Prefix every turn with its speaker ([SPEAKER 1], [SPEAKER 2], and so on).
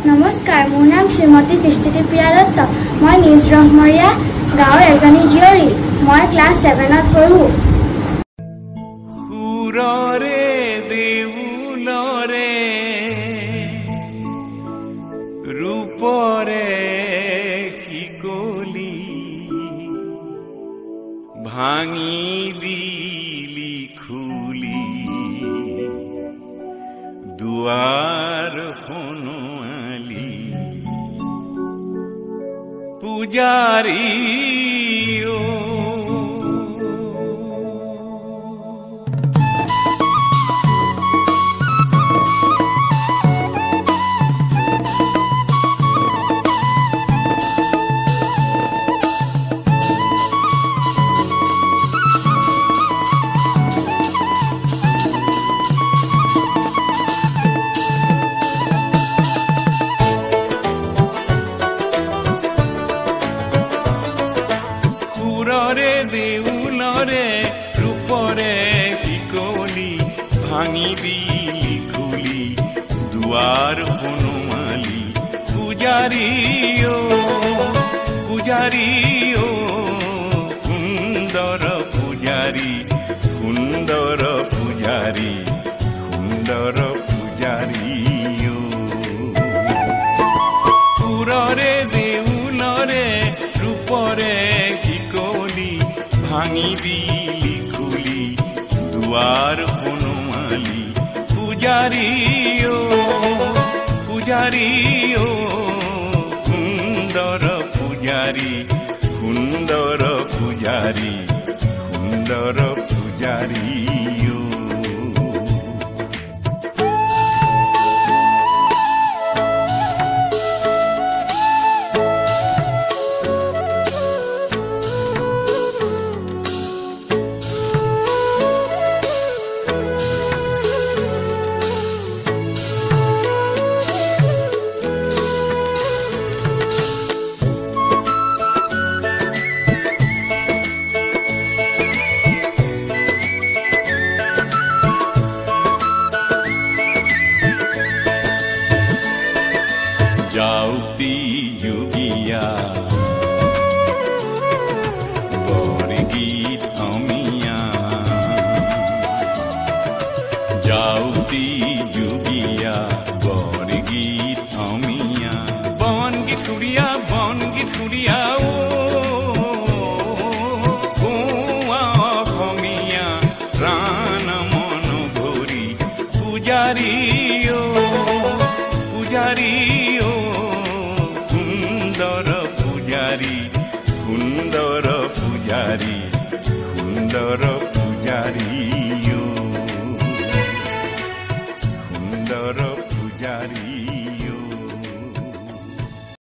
[SPEAKER 1] নমস্কাৰ, মোৰ নাম শ্ৰীমতী কৃষ্টিতি প্ৰিয়া দত্ত। মই নিজ ৰহমৰীয়া গাঁৱৰ এজনী জীয়ৰী। মই ক্লাছ 7ত পঢ়ো।
[SPEAKER 2] সুৰৰে দেউলৰে ৰূপৰে শিকলি ভাঙি দিলি খুলি দুৱাৰ খনোৱালি পূজাৰী দেউলৰে ৰূপৰে শিকলি ভাঙি দিলি খুলি দুৱাৰ খনোৱালি পূজাৰী পূজাৰী সুন্দৰ পূজাৰী সুন্দৰ পূজাৰী সুন্দৰ পূজাৰী সুৰৰে দেউলৰে ৰূপৰে ভাঙি দিলি খুলি দুৱাৰ খনোৱালি পূজাৰী পূজাৰী সুন্দৰ পূজাৰী সুন্দৰ পূজাৰী সুন্দৰ পূজাৰী যাওঁতি যোগীয়া বৰগীত অমিয়া যাওঁতি যোগীয়া বৰগীত অমিয়া বনগীত সুৰীয়া অসমীয়া প্ৰাণ মন ভৰি পূজাৰী পূজাৰী সুন্দৰ পূজাৰী সুন্দৰ পূজাৰী সুন্দৰ পূজাৰী সুন্দৰ পূজাৰী